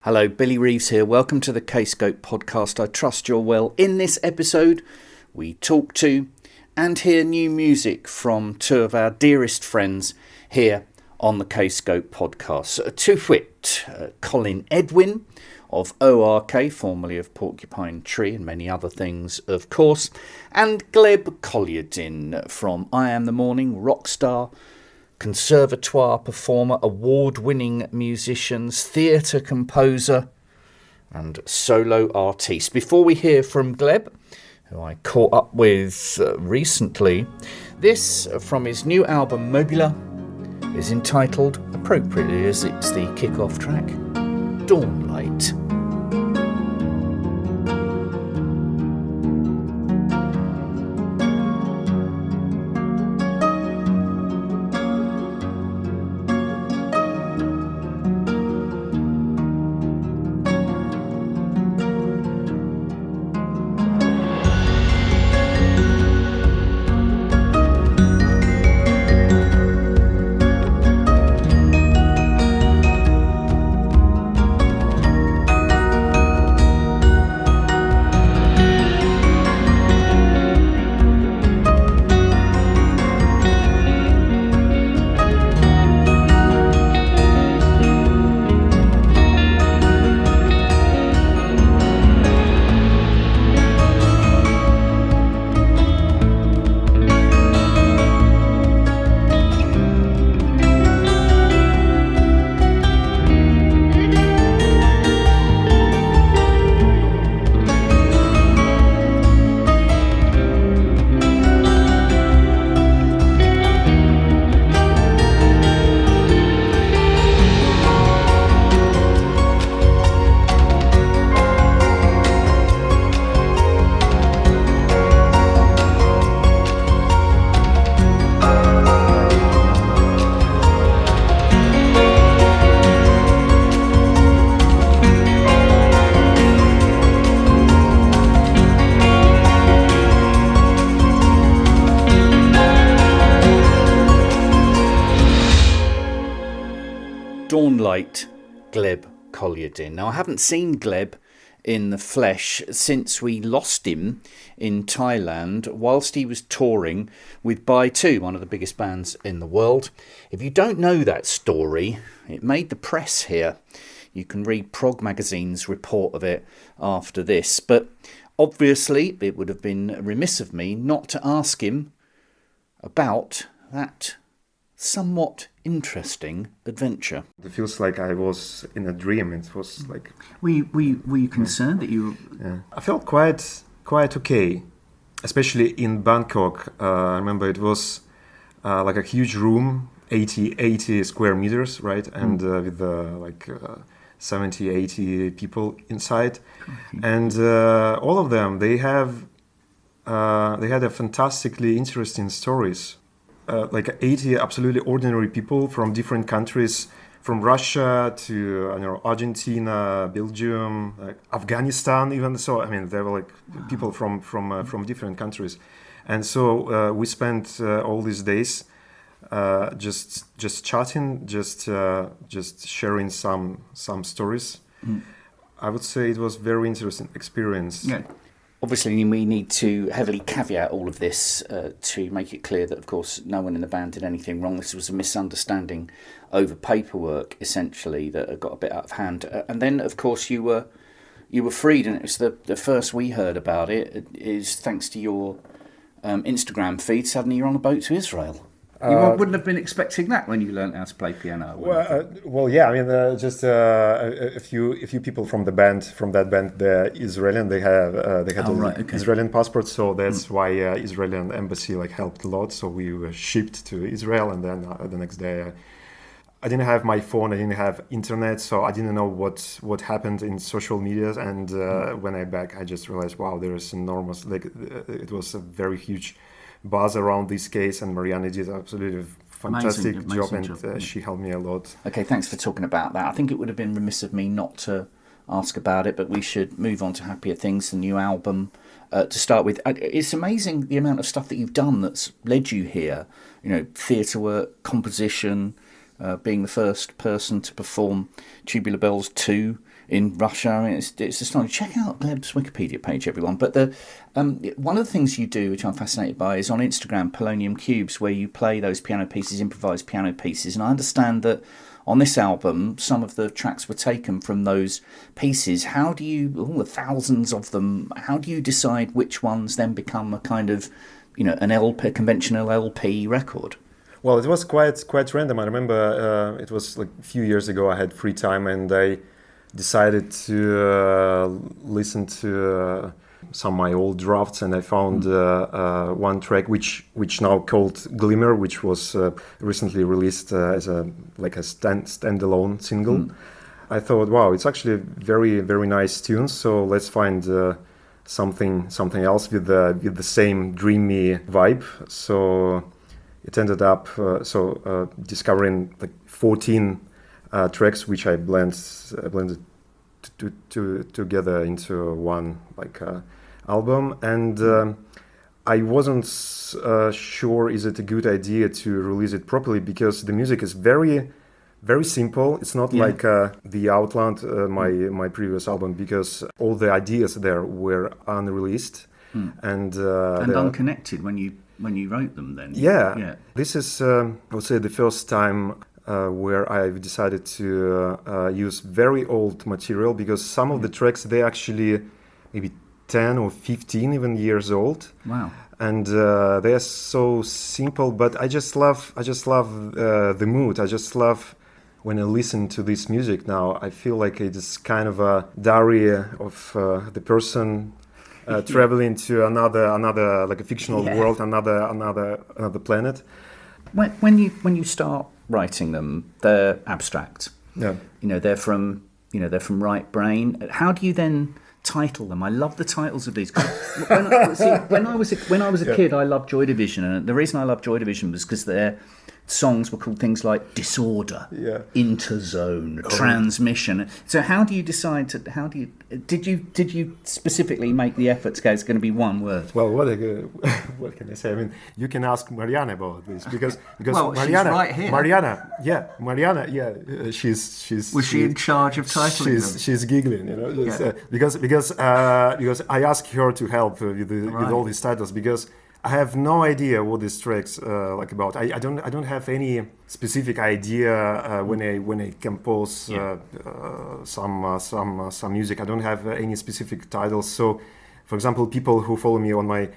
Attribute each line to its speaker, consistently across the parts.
Speaker 1: Hello, Billy Reeves here. Welcome to the Kscope podcast. I trust you're well. In this episode, we talk to and hear new music from two of our dearest friends here on the Kscope podcast. To wit, Colin Edwin of O.R.k, formerly of Porcupine Tree and many other things, of course, and Gleb Kolyadin from Iamthemorning, rock star, conservatoire performer, award-winning musicians, theatre composer and solo artiste. Before we hear from Gleb, who I caught up with recently, this from his new album Mobula is entitled, appropriately as it's the kick-off track, Dawnlight. Dawnlight, Gleb Kolyadin. Now, I haven't seen Gleb in the flesh since we lost him in Thailand whilst he was touring with By 2, one of the biggest bands in the world. If you don't know that story, it made the press here. You can read Prog Magazine's report of it after this. But obviously, it would have been remiss of me not to ask him about that somewhat interesting adventure.
Speaker 2: It feels like I was in a dream. It was like...
Speaker 1: Were you concerned that you...
Speaker 2: Yeah. I felt quite okay, especially in Bangkok. I remember it was like a huge room, 80 square meters, right? And with 70, 80 people inside. And all of them, they had a fantastically interesting stories. Like 80 absolutely ordinary people from different countries, from Russia to Argentina, Belgium, Afghanistan, even so. I mean, there were like people from different countries, and so we spent all these days just chatting, just sharing some stories. I would say it was very interesting experience.
Speaker 1: Yeah. Obviously, we need to heavily caveat all of this to make it clear that, of course, no one in the band did anything wrong. This was a misunderstanding over paperwork, essentially, that got a bit out of hand. And then, of course, you were freed, and it was the first we heard about it is thanks to your Instagram feed. Suddenly, you're on a boat to Israel. You wouldn't have been expecting that when you learned how to play piano.
Speaker 2: Well, yeah. I mean, just a few people from that band, they're Israeli. They had Israeli passports, so that's why Israeli embassy helped a lot. So we were shipped to Israel, and then the next day, I didn't have my phone. I didn't have internet, so I didn't know what happened in social media. And when I back, I just realized, wow, there is enormous. It was a very huge buzz around this case, and Marianne did absolutely fantastic job, and she helped me a lot.
Speaker 1: Okay, thanks for talking about that. I think it would have been remiss of me not to ask about it, but we should move on to happier things, the new album. To start with, it's amazing the amount of stuff that you've done that's led you here. You know, theatre work, composition, being the first person to perform Tubular Bells 2 in Russia. I mean, it's astonishing. Check out Gleb's Wikipedia page, everyone. But one of the things you do, which I'm fascinated by, is on Instagram, Polonium Cubes, where you play those piano pieces, improvised piano pieces. And I understand that on this album, some of the tracks were taken from those pieces. How do you, all the thousands of them, how do you decide which ones then become a kind of, an LP, conventional LP record?
Speaker 2: Well, it was quite random. I remember it was like a few years ago. I had free time and I decided to listen to some of my old drafts, and I found one track which now called Glimmer, which was recently released as a standalone single. I thought, wow, it's actually very, very nice tunes. So let's find something else with the same dreamy vibe. So it ended up discovering like 14 tracks, which I blended together into one album. And I wasn't sure is it a good idea to release it properly, because the music is very, very simple. It's not like The Outland, my previous album, because all the ideas there were unreleased and
Speaker 1: unconnected when you wrote them. Then this is I would say the first time where I've decided to use very old material, because some of the tracks, they actually maybe 10 or 15 even years old. Wow.
Speaker 2: And they are so simple, but I just love the mood. I just love when I listen to this music now. I feel like it is kind of a diary of the person traveling to another like a fictional world, another planet.
Speaker 1: When you start writing them, they're abstract.
Speaker 2: Yeah.
Speaker 1: They're from right brain. How do you then title them? I love the titles of these. When I was a kid, I loved Joy Division, and the reason I loved Joy Division was because their songs were called things like Disorder, Interzone, Transmission. So how do you decide to? Did you specifically make the effort to go? It's going to be one word.
Speaker 2: Well, what can I say? I mean, you can ask Mariana about this because
Speaker 1: well,
Speaker 2: Mariana,
Speaker 1: she's right here.
Speaker 2: Mariana, she's.
Speaker 1: Was she in charge of titling them?
Speaker 2: She's giggling, because I asked her to help with all these titles, because I have no idea what these tracks about. I don't have any specific idea when I compose some music. I don't have any specific titles. So, for example, people who follow me on my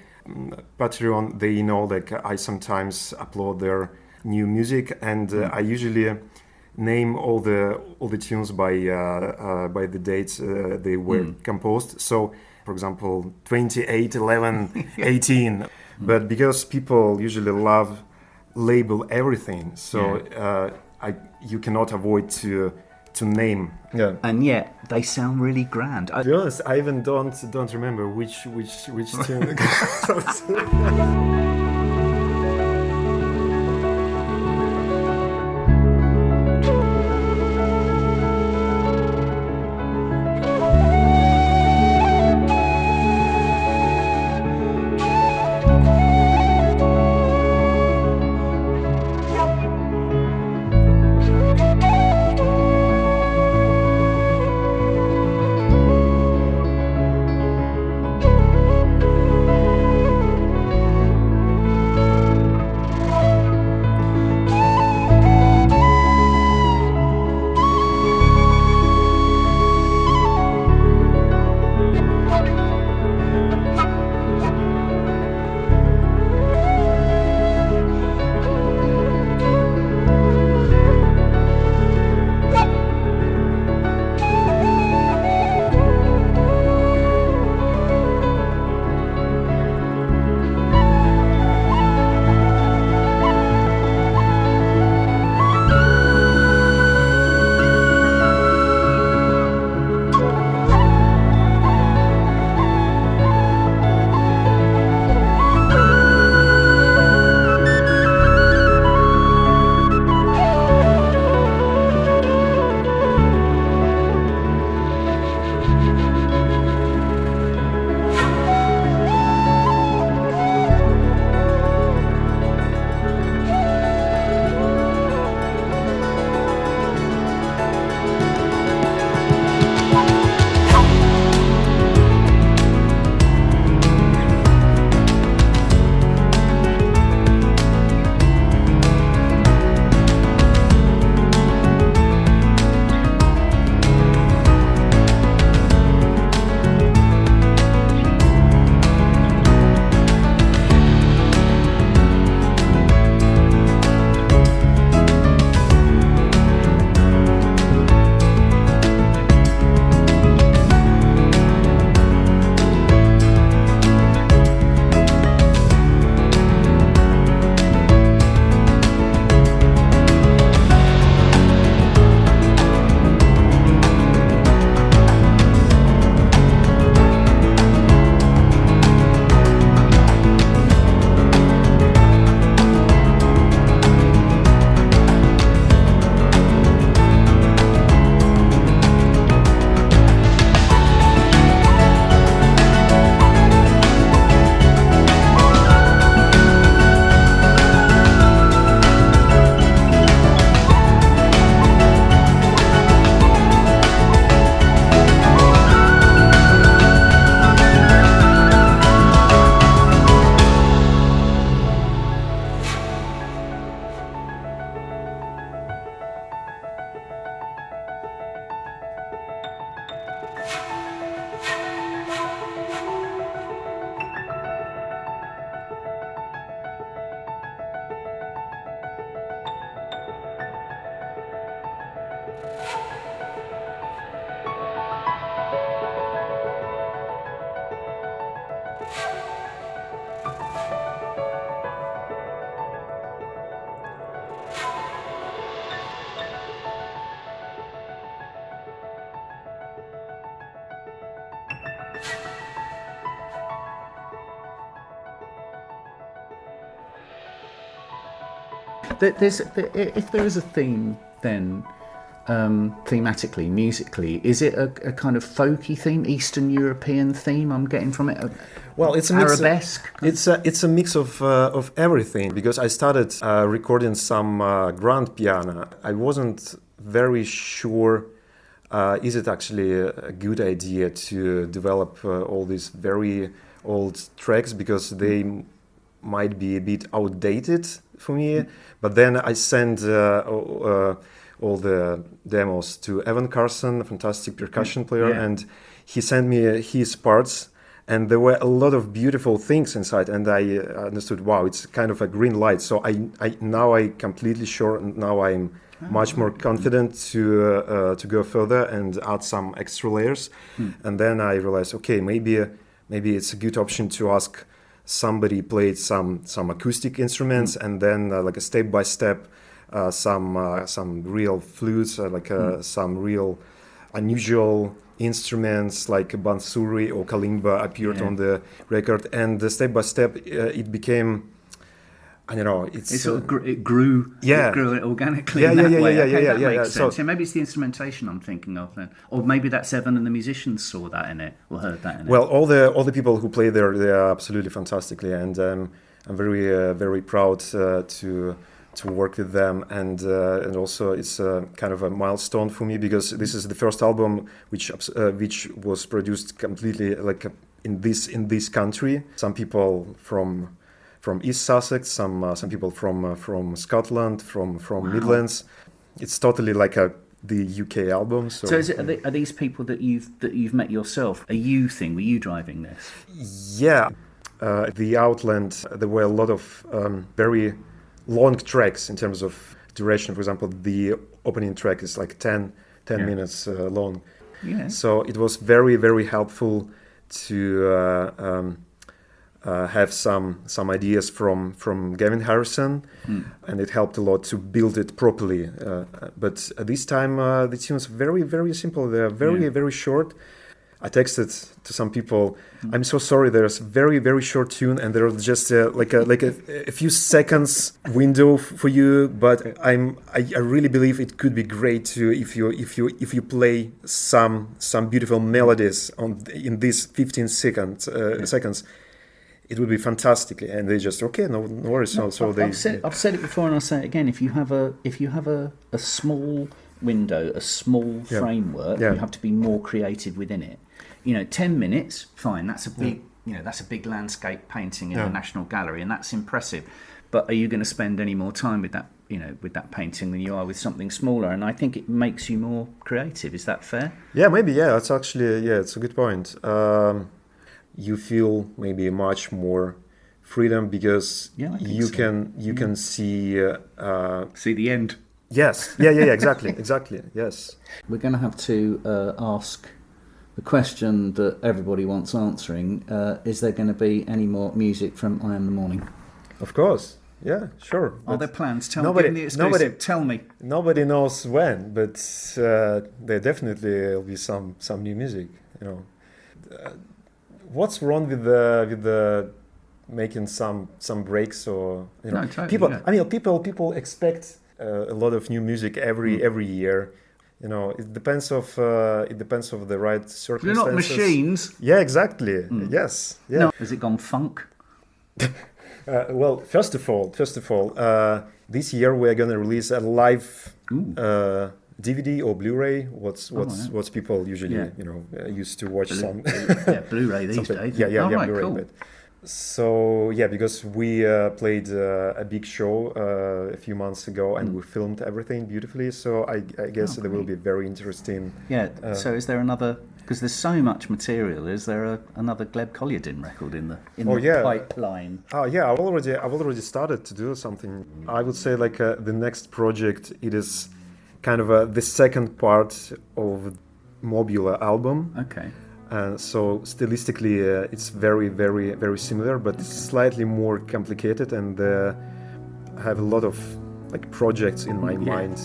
Speaker 2: Patreon, they know that I sometimes upload their new music, and I usually name all the tunes by the dates they were composed. So, for example, 28, 11, 18. But because people usually label everything, so you cannot avoid to name. Yeah.
Speaker 1: And yet they sound really grand.
Speaker 2: To be honest, I even don't remember which tune.
Speaker 1: If there is a theme, then thematically, musically, is it a kind of folky theme, Eastern European theme? I'm getting from it.
Speaker 2: Well, it's a
Speaker 1: arabesque.
Speaker 2: It's a mix of everything, because I started recording some grand piano. I wasn't very sure. Is it actually a good idea to develop all these very old tracks, because they might be a bit outdated for me? But then I sent all the demos to Evan Carson, a fantastic percussion player, and he sent me his parts, and there were a lot of beautiful things inside, and I understood, wow, it's kind of a green light. So I completely sure, now I'm much more confident to go further and add some extra layers. And then I realized, okay, maybe it's a good option to ask somebody played some acoustic instruments, and then like a step by step some real flutes, some real unusual instruments like bansuri or kalimba appeared on the record, and step by step it became, I don't know, it grew
Speaker 1: organically in that way. That makes sense. So maybe it's the instrumentation I'm thinking of then, or maybe that's Evan and the musicians saw that in it or heard that in it.
Speaker 2: Well, all the people who play there, they are absolutely fantastically, and I'm very proud to work with them, and also it's kind of a milestone for me, because this is the first album which was produced completely like in this country. Some people from East Sussex, some people from Scotland, from Midlands. It's totally like the UK album. So
Speaker 1: is it, are these people that you've met yourself? A you thing? Were you driving this?
Speaker 2: Yeah, the Outland. There were a lot of very long tracks in terms of duration. For example, the opening track is like 10 minutes long. Yeah. So it was very, very helpful to have some ideas from Gavin Harrison, and it helped a lot to build it properly. But this time the tunes are very, very simple. They are very, very short. I texted to some people, I'm so sorry, there's a very, very short tune, and there's just like a few seconds window for you, but I really believe it could be great to if you play some beautiful melodies in these 15 seconds, it would be fantastic. And they just, okay, no worries.
Speaker 1: I've said it before, and I'll say it again. If you have a small window, a small framework, you have to be more creative within it. 10 minutes, fine. That's a big, that's a big landscape painting in the National Gallery, and that's impressive. But are you going to spend any more time with that, with that painting than you are with something smaller? And I think it makes you more creative. Is that fair?
Speaker 2: Yeah, maybe. Yeah, that's actually it's a good point. You feel maybe much more freedom because you can see
Speaker 1: the end.
Speaker 2: Yes. Yeah. Exactly. Yes.
Speaker 1: We're going to have to ask the question that everybody wants answering. Is there going to be any more music from Iamthemorning?
Speaker 2: Of course. Yeah, sure.
Speaker 1: Are there plans? Tell me.
Speaker 2: Nobody knows when, but there definitely will be some new music. What's wrong with the making some breaks or
Speaker 1: totally,
Speaker 2: people? Yeah. I mean, people expect a lot of new music every year. It depends of the right circumstances.
Speaker 1: They're not machines.
Speaker 2: Yeah, exactly. Yes. Yeah.
Speaker 1: No. Has it gone funk?
Speaker 2: Well, first of all, this year we're gonna release a live DVD or Blu-ray. What's people usually used to watch some
Speaker 1: Blu-ray these days.
Speaker 2: Yeah, Blu-ray. Cool. So because we played a big show a few months ago, and we filmed everything beautifully. So I guess there will be very interesting.
Speaker 1: Yeah. So is there another? Because there's so much material. Is there another Gleb Kolyadin record in the pipeline?
Speaker 2: Oh yeah, I've already started to do something. I would say like the next project. It is kind of the second part of Mobula album.
Speaker 1: Okay.
Speaker 2: So stylistically, it's very, very, very similar, but slightly more complicated, and I have a lot of like projects in my mind.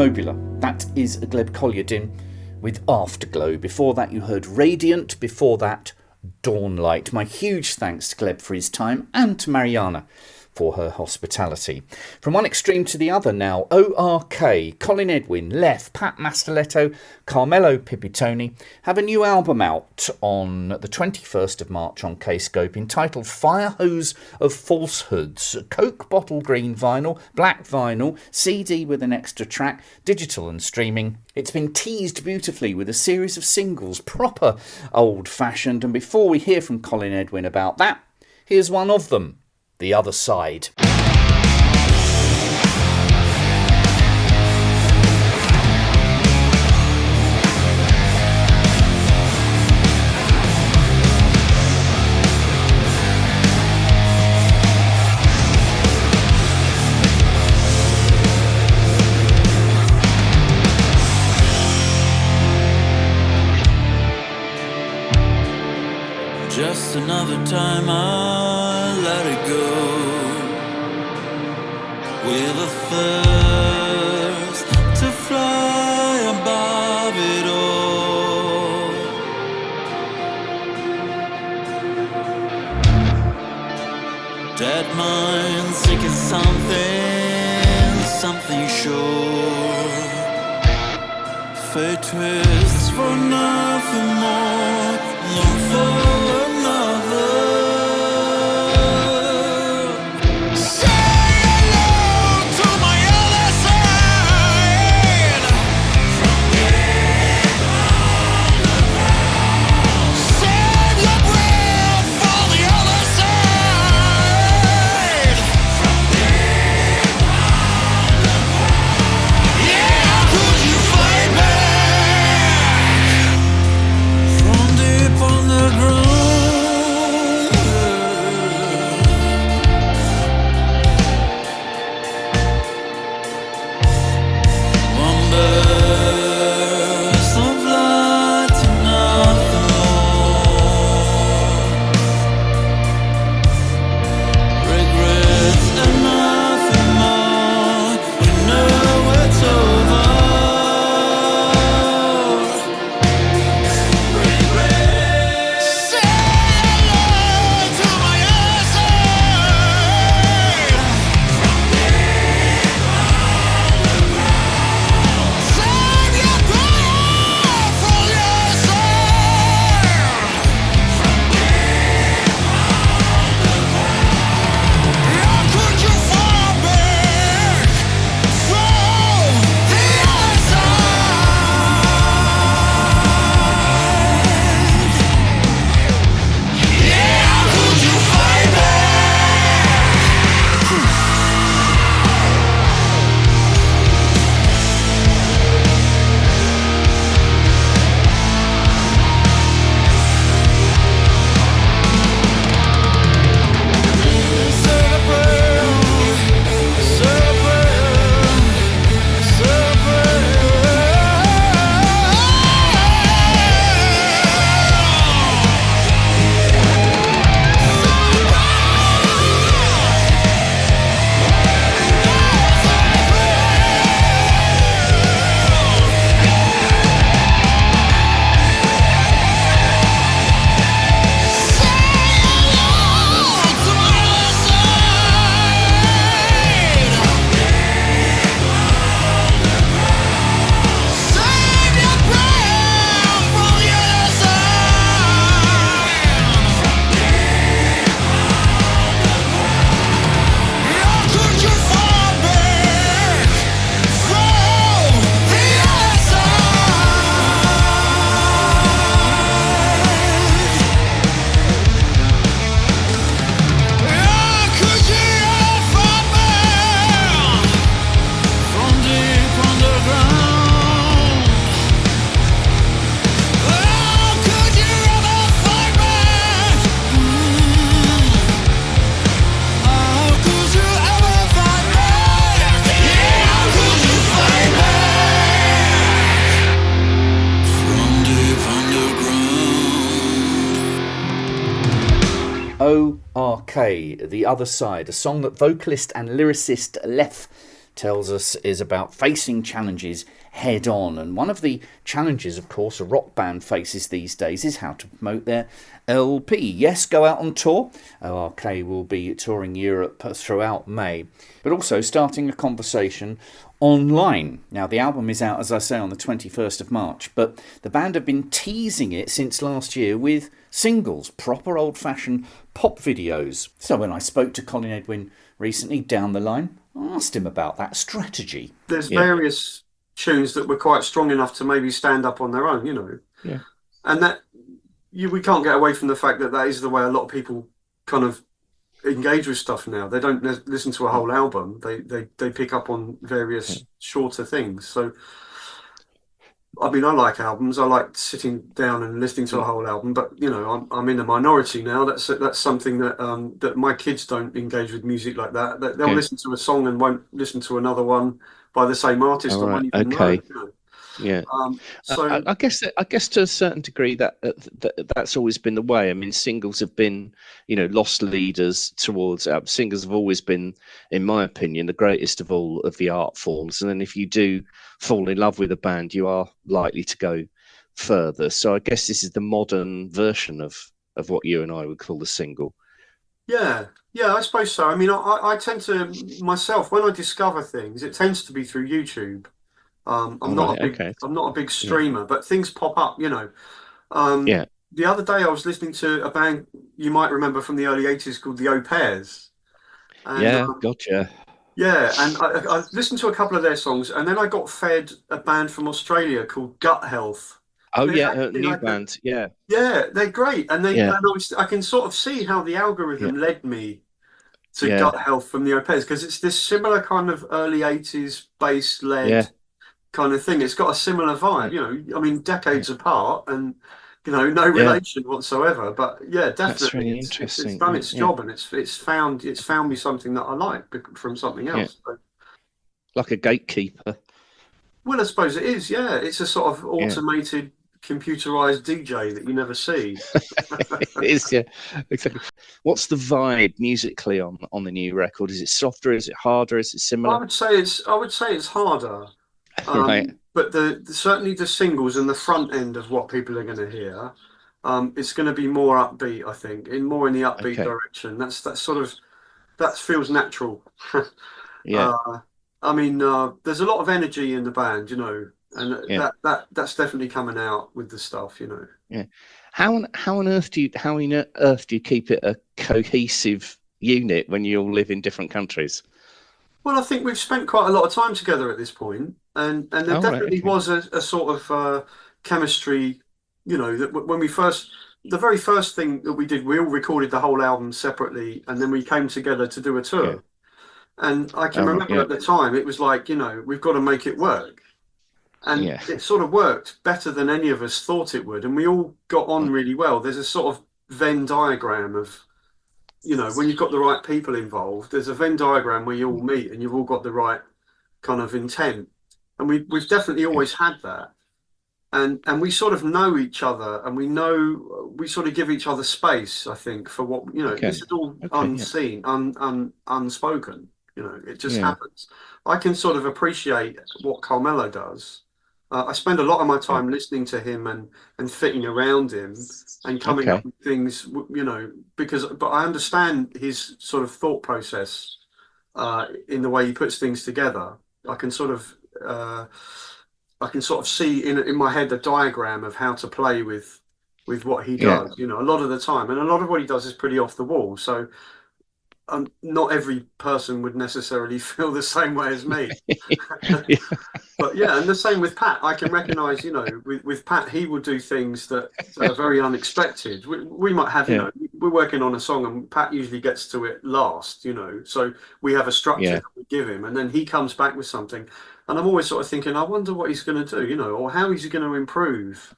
Speaker 1: Mobula. That is Gleb Kolyadin with Afterglow. Before that you heard Radiant. Before that, Dawnlight. My huge thanks to Gleb for his time and to Mariana for her hospitality. From one extreme to the other now, O.R.k, Colin Edwin, Lef, Pat Mastelletto, Carmelo Pipitoni have a new album out on the 21st of March on Kscope entitled Firehose of Falsehoods. Coke bottle green vinyl, black vinyl, CD with an extra track, digital and streaming. It's been teased beautifully with a series of singles, proper old-fashioned, and before we hear from Colin Edwin about that, here's one of them. The Other Side.
Speaker 3: Just another time I let it go, with a thirst to fly above it all. Dead mind seeking something sure. Fate twists for nothing more, long for another.
Speaker 1: O.R.k, The Other Side, a song that vocalist and lyricist Lef tells us is about facing challenges head on. And one of the challenges, of course, a rock band faces these days is how to promote their LP. Yes, go out on tour. O.R.k will be touring Europe throughout May, but also starting a conversation online. Now, the album is out, as I say, on the 21st of March, but the band have been teasing it since last year with singles, proper old-fashioned pop videos. So when I spoke to Colin Edwin recently down the line, I asked him about that strategy.
Speaker 4: There's various tunes that were quite strong enough to maybe stand up on their own, you know.
Speaker 1: Yeah.
Speaker 4: And that we can't get away from the fact that that is the way a lot of people kind of engage with stuff now. They don't listen to a whole album. They pick up on various shorter things. So, I mean, I like albums. I like sitting down and listening to a whole album. But you know, I'm in a minority now. That's something that that my kids don't engage with music like that. They'll listen to a song and won't listen to another one by the same artist. Or won't even know, you know?
Speaker 5: Yeah.
Speaker 4: So
Speaker 5: I guess to a certain degree that's always been the way. I mean, singles have been, you know, lost leaders towards singles have always been, in my opinion, the greatest of all of the art forms. And then if you do fall in love with a band, you are likely to go further. So I guess this is the modern version of what you and I would call the single.
Speaker 4: yeah, I suppose so. I mean, I tend to myself when I discover things, it tends to be through YouTube. I'm not a big streamer, but things pop up, you know. The other day I was listening to a band you might remember from the early 80s called the O.R.k. And,
Speaker 5: gotcha.
Speaker 4: Yeah, and I listened to a couple of their songs, and then I got fed a band from Australia called Gut Health.
Speaker 5: Oh, new band, yeah.
Speaker 4: Yeah, they're great, and I can sort of see how the algorithm led me to Gut Health from the O.R.k, because it's this similar kind of early 80s bass-led kind of thing. It's got a similar vibe, you know. I mean, decades apart, and you know, no relation whatsoever. But yeah, definitely,
Speaker 5: that's really interesting.
Speaker 4: It's done its job, and it's found me something that I like from something else. So,
Speaker 5: like a gatekeeper.
Speaker 4: well, I suppose it is. Yeah, it's a sort of automated, computerized DJ that you never see.
Speaker 5: It is, exactly. What's the vibe musically on the new record? Is it softer? Is it harder? Is it similar?
Speaker 4: I would say it's harder.
Speaker 5: Right.
Speaker 4: But certainly the singles and the front end of what people are going to hear, it's going to be more upbeat. I think more in the upbeat direction. That feels natural. I mean, there's a lot of energy in the band, you know, and that's definitely coming out with the stuff, you know.
Speaker 5: Yeah. How on earth do you keep it a cohesive unit when you all live in different countries?
Speaker 4: Well, I think we've spent quite a lot of time together at this point, and there definitely was a sort of chemistry, you know, that when the very first thing that we did, we all recorded the whole album separately, and then we came together to do a tour. Yeah. And I can remember at the time, it was like, you know, we've got to make it work. And it sort of worked better than any of us thought it would, and we all got on really well. There's a sort of Venn diagram of, you know, when you've got the right people involved, there's a Venn diagram where you all meet and you've all got the right kind of intent. And we've definitely always had that. And we sort of know each other, and we sort of give each other space, I think, for what, you know, this is all unseen, unspoken, you know, it just happens. I can sort of appreciate what Carmelo does. I spend a lot of my time listening to him and fitting around him and coming up with things, you know, but I understand his sort of thought process in the way he puts things together. I can sort of see in my head the diagram of how to play with what he does, you know, a lot of the time. And a lot of what he does is pretty off the wall. So not every person would necessarily feel the same way as me. But yeah, and the same with Pat. I can recognise, you know, with Pat, he will do things that are very unexpected. We might have, you know, we're working on a song and Pat usually gets to it last, you know, so we have a structure that we give him, and then he comes back with something. And I'm always sort of thinking, I wonder what he's going to do, you know, or how he's going to improve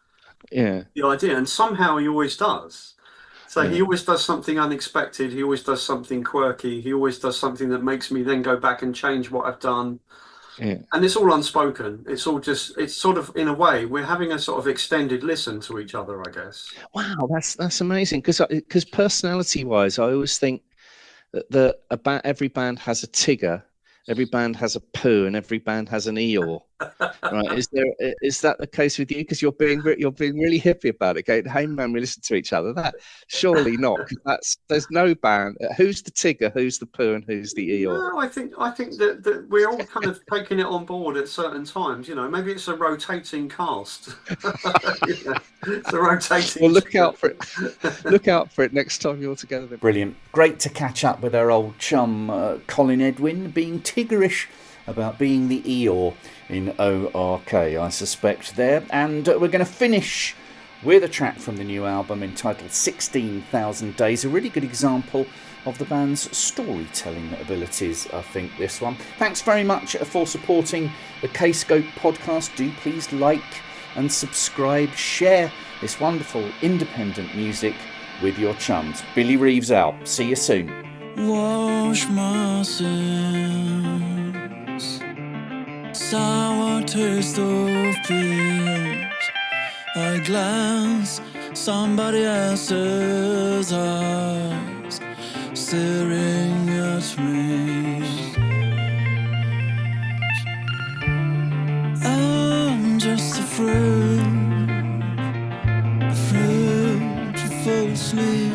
Speaker 4: the idea. And somehow he always does. So he always does something unexpected. He always does something quirky. He always does something that makes me then go back and change what I've done. Yeah. And it's all unspoken. It's all just, it's sort of, in a way, we're having a sort of extended listen to each other, I guess.
Speaker 5: Wow, that's amazing. Because personality-wise, I always think that every band has a Tigger every band has a poo and every band has an Eeyore. Right? Is that the case with you? Because you're being really hippie about it. Going, hey man, we listen to each other. That surely not. There's no band. Who's the Tigger? Who's the poo? And who's the Eeyore?
Speaker 4: No, I think that we're all kind of taking it on board at certain times. Maybe it's a rotating cast. It's a rotating.
Speaker 5: Well, look out for it. Look out for it next time you're together.
Speaker 1: Brilliant. Great to catch up with our old chum, Colin Edwin, being Tiggerish about being the Eeyore in O.R.k, I suspect there. And we're going to finish with a track from the new album entitled 16,000 Days, a really good example of the band's storytelling abilities, I think, this one. Thanks very much for supporting the Kscope podcast. Do please like and subscribe, share this wonderful independent music with your chums. Billy Reeves out. See you soon.
Speaker 3: Wash my sins, sour taste of peace. I glance somebody else's eyes staring at me. I'm just afraid to fall asleep.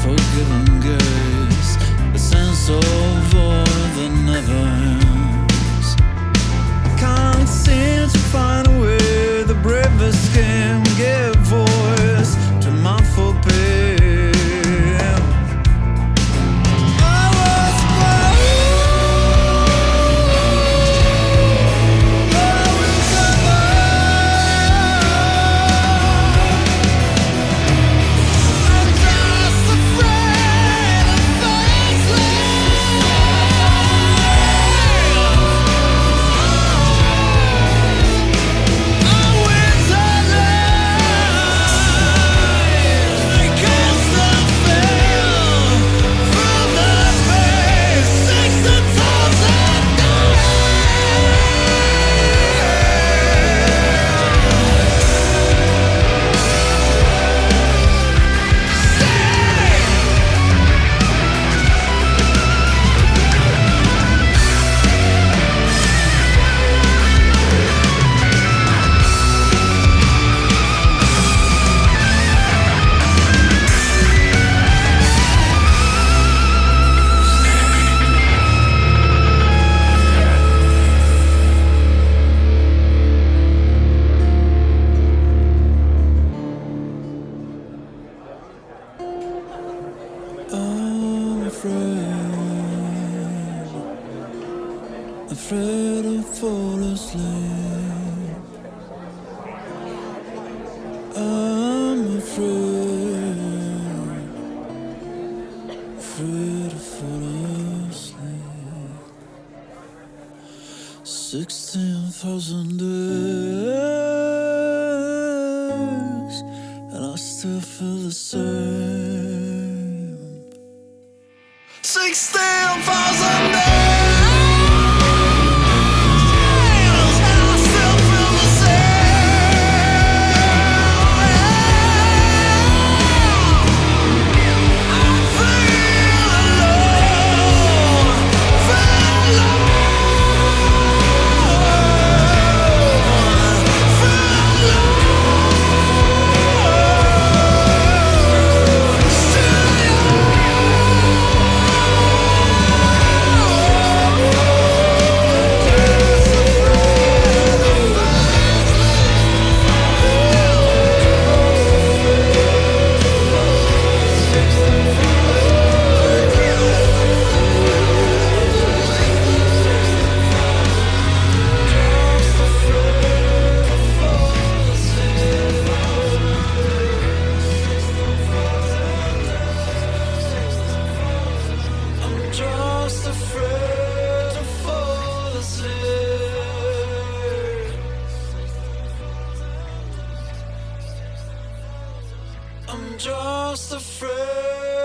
Speaker 3: Forgiven gaze, a sense of void that never ends. I can't seem to find a way the bravest can give voice to my full pain. Afraid to fall asleep. I'm afraid to fall asleep. 16,000 days, and I still feel the same. 16,000 days. I'm just afraid.